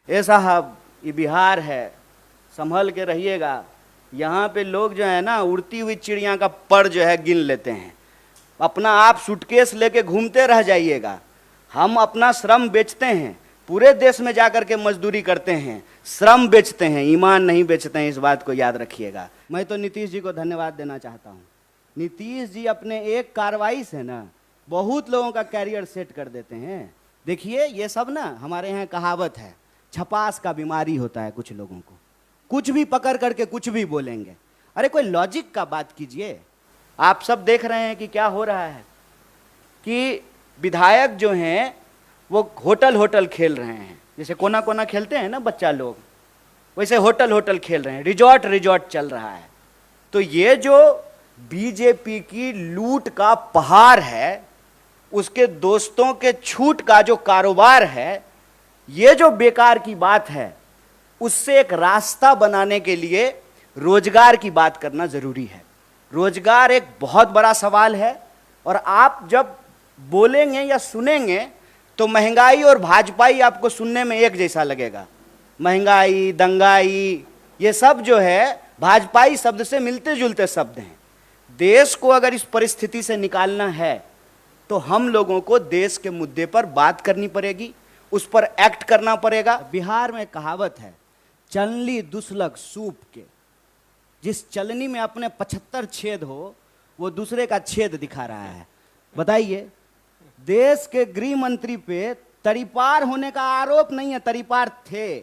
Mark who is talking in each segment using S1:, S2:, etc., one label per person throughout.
S1: ए साहब ये बिहार है, संभल के रहिएगा। यहाँ पे लोग जो है ना उड़ती हुई चिड़िया का पर जो है गिन लेते हैं। अपना आप सूटकेस लेके घूमते रह जाइएगा। हम अपना श्रम बेचते हैं, पूरे देश में जाकर के मजदूरी करते हैं, श्रम बेचते हैं, ईमान नहीं बेचते हैं। इस बात को याद रखिएगा। मैं तो नीतीश जी को धन्यवाद देना चाहता हूँ। नीतीश जी अपने एक कार्रवाई से ना बहुत लोगों का कैरियर सेट कर देते हैं। देखिए ये सब ना हमारे यहाँ कहावत है, छपास का बीमारी होता है कुछ लोगों को, कुछ भी पकड़ करके कुछ भी बोलेंगे। अरे कोई लॉजिक का बात कीजिए। आप सब देख रहे हैं कि क्या हो रहा है कि विधायक जो हैं वो होटल खेल रहे हैं। जैसे कोना कोना खेलते हैं ना बच्चा लोग, वैसे होटल खेल रहे हैं, रिजॉर्ट चल रहा है। तो ये जो बीजेपी की लूट का पहाड़ है, उसके दोस्तों के छूट का जो कारोबार है, ये जो बेकार की बात है, उससे एक रास्ता बनाने के लिए रोजगार की बात करना जरूरी है। रोजगार एक बहुत बड़ा सवाल है और आप जब बोलेंगे या सुनेंगे तो महंगाई और भाजपाई आपको सुनने में एक जैसा लगेगा। महंगाई, दंगाई, ये सब जो है भाजपाई शब्द से मिलते जुलते शब्द हैं। देश को अगर इस परिस्थिति से निकालना है तो हम लोगों को देश के मुद्दे पर बात करनी पड़ेगी, उस पर एक्ट करना पड़ेगा। बिहार में कहावत है, चलनी दुसलक सूप के। जिस चलनी में अपने 75 छेद हो वो दूसरे का छेद दिखा रहा है। बताइए, देश के गृह मंत्री पे तरीपार होने का आरोप नहीं है, तरीपार थे,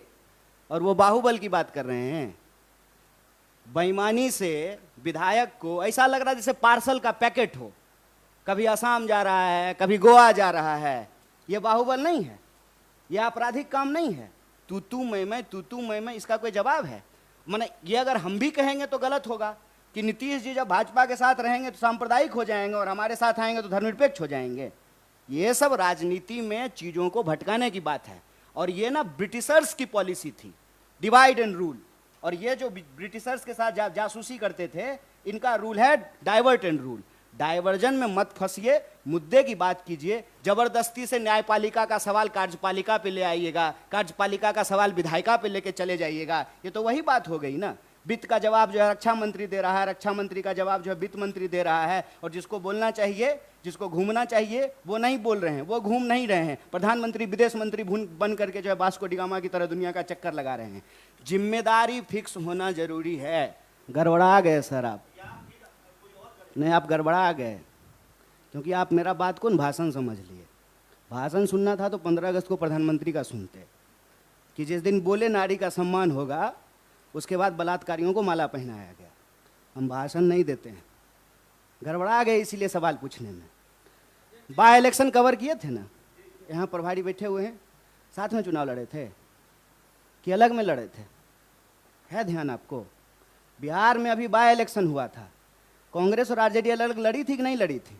S1: और वो बाहुबल की बात कर रहे हैं। बेईमानी से विधायक को ऐसा लग रहा है जैसे पार्सल का पैकेट हो, कभी असम जा रहा है, कभी गोवा जा रहा है। ये बाहुबल नहीं है, ये आपराधिक काम नहीं है। तू मैं, इसका कोई जवाब है? माने ये अगर हम भी कहेंगे तो गलत होगा कि नीतीश जी जब भाजपा के साथ रहेंगे तो सांप्रदायिक हो जाएंगे और हमारे साथ आएंगे तो धर्मनिरपेक्ष हो जाएंगे। ये सब राजनीति में चीज़ों को भटकाने की बात है। और ये ना ब्रिटिशर्स की पॉलिसी थी, डिवाइड एंड रूल। और ये जो ब्रिटिशर्स के साथ जासूसी करते थे, इनका रूल है डाइवर्ट एंड रूल। डाइवर्जन में मत फंसिए, मुद्दे की बात कीजिए। जबरदस्ती से न्यायपालिका का सवाल कार्यपालिका पे ले आइएगा, कार्यपालिका का सवाल विधायिका पे लेके चले जाइएगा। ये तो वही बात हो गई ना। वित्त का जवाब जो है रक्षा मंत्री दे रहा है, रक्षा मंत्री का जवाब जो है वित्त मंत्री दे रहा है, और जिसको बोलना चाहिए, जिसको घूमना चाहिए, वो नहीं बोल रहे हैं, वो घूम नहीं रहे हैं। प्रधानमंत्री विदेश मंत्री बन करके जो है वास्को डी गामा की तरह दुनिया का चक्कर लगा रहे हैं। जिम्मेदारी फिक्स होना जरूरी है। गड़बड़ा गए सर आप, नहीं आप गड़बड़ा गए, क्योंकि आप मेरा बात कौन भाषण समझ लिए। भाषण सुनना था तो 15 अगस्त को प्रधानमंत्री का सुनते कि जिस दिन बोले नारी का सम्मान होगा, उसके बाद बलात्कारियों को माला पहनाया गया। हम भाषण नहीं देते हैं। गड़बड़ा गए इसीलिए सवाल पूछने में। बाय इलेक्शन कवर किए थे ना, यहाँ प्रभारी बैठे हुए हैं, साथ में चुनाव लड़े थे कि अलग में लड़े थे? है ध्यान आपको? बिहार में अभी बाय इलेक्शन हुआ था, कांग्रेस और आरजेडी अलग लड़ी थी कि नहीं लड़ी थी?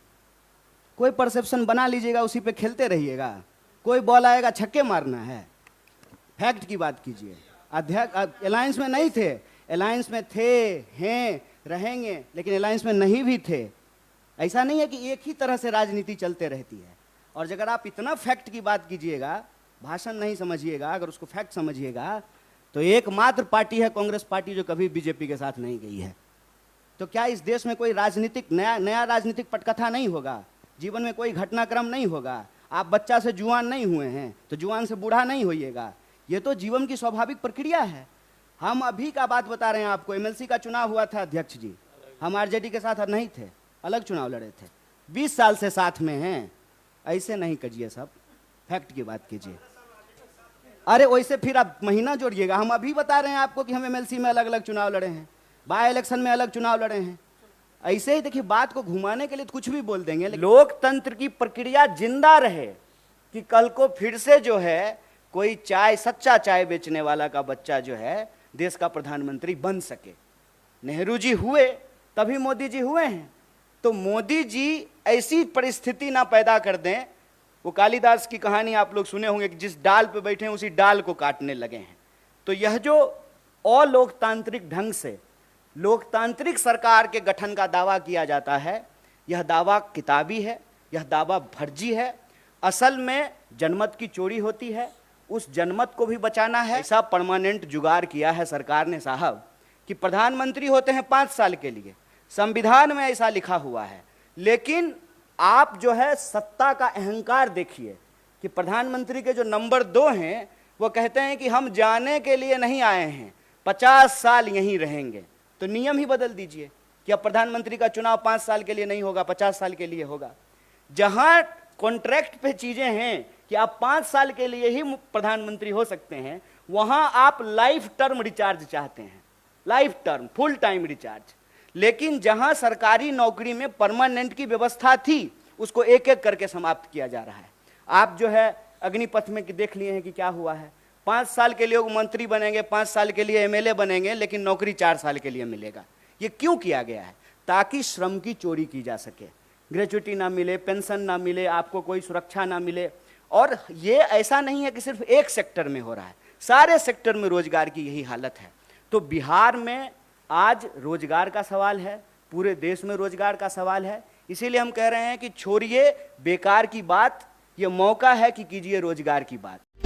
S1: कोई परसेप्शन बना लीजिएगा, उसी पे खेलते रहिएगा। कोई बॉल आएगा छक्के मारना है। फैक्ट की बात कीजिए। अध्यक्ष अलायंस में नहीं थे, अलायंस में थे, हैं, रहेंगे, लेकिन अलायंस में नहीं भी थे। ऐसा नहीं है कि एक ही तरह से राजनीति चलते रहती है। और अगर आप इतना फैक्ट की बात कीजिएगा, भाषण नहीं समझिएगा, अगर उसको फैक्ट समझिएगा, तो एकमात्र पार्टी है कांग्रेस पार्टी जो कभी बीजेपी के साथ नहीं गई है। तो क्या इस देश में कोई राजनीतिक नया राजनीतिक पटकथा नहीं होगा? जीवन में कोई घटनाक्रम नहीं होगा? आप बच्चा से जुआन नहीं हुए हैं तो जुआन से बूढ़ा नहीं होइएगा। ये तो जीवन की स्वाभाविक प्रक्रिया है। हम अभी का बात बता रहे हैं आपको। एमएलसी का चुनाव हुआ था अध्यक्ष जी, हम आरजेडी के साथ नहीं थे, अलग चुनाव लड़े थे। 20 साल से साथ में हैं। ऐसे नहीं करिए, सब फैक्ट की बात कीजिए। अरे वैसे फिर आप महीना जोड़िएगा। हम अभी बता रहे हैं आपको कि हम एमएलसी में अलग अलग चुनाव लड़े हैं, बाय इलेक्शन में अलग चुनाव लड़े हैं। ऐसे ही देखिए, बात को घुमाने के लिए तो कुछ भी बोल देंगे। लोकतंत्र की प्रक्रिया जिंदा रहे कि कल को फिर से जो है कोई चाय, सच्चा चाय बेचने वाला का बच्चा जो है देश का प्रधानमंत्री बन सके। नेहरू जी हुए तभी मोदी जी हुए हैं। तो मोदी जी ऐसी परिस्थिति ना पैदा कर दें। वो कालिदास की कहानी आप लोग सुने होंगे कि जिस डाल पे बैठे हैं उसी डाल को काटने लगे हैं। तो यह जो अलोकतांत्रिक ढंग से लोकतांत्रिक सरकार के गठन का दावा किया जाता है, यह दावा किताबी है, यह दावा फर्जी है। असल में जनमत की चोरी होती है, उस जनमत को भी बचाना है। ऐसा परमानेंट जुगाड़ किया है सरकार ने साहब कि प्रधानमंत्री होते हैं 5 साल के लिए, संविधान में ऐसा लिखा हुआ है। लेकिन आप जो है सत्ता का अहंकार देखिए कि प्रधानमंत्री के जो नंबर 2 हैं वो कहते हैं कि हम जाने के लिए नहीं आए हैं, 50 साल यहीं रहेंगे। तो नियम ही बदल दीजिए कि अब प्रधानमंत्री का चुनाव 5 साल के लिए नहीं होगा, 50 साल के लिए होगा। जहां कॉन्ट्रैक्ट पे चीजें हैं कि आप 5 साल के लिए ही प्रधानमंत्री हो सकते हैं, वहां आप लाइफ टर्म रिचार्ज चाहते हैं, life term full time recharge. लेकिन जहां सरकारी नौकरी में परमानेंट की व्यवस्था थी उसको एक एक करके समाप्त किया जा रहा है। आप जो है अग्निपथ में देख लिए हैं कि क्या हुआ है। 5 साल के लिए वो मंत्री बनेंगे, 5 साल के लिए एमएलए बनेंगे, लेकिन नौकरी 4 साल के लिए मिलेगा। ये क्यों किया गया है? ताकि श्रम की चोरी की जा सके, ग्रेच्युटी ना मिले, पेंशन ना मिले, आपको कोई सुरक्षा ना मिले। और ये ऐसा नहीं है कि सिर्फ एक सेक्टर में हो रहा है, सारे सेक्टर में रोजगार की यही हालत है। तो बिहार में आज रोजगार का सवाल है, पूरे देश में रोजगार का सवाल है। इसीलिए हम कह रहे हैं कि छोड़िए बेकार की बात, ये मौका है कि कीजिए रोजगार की बात।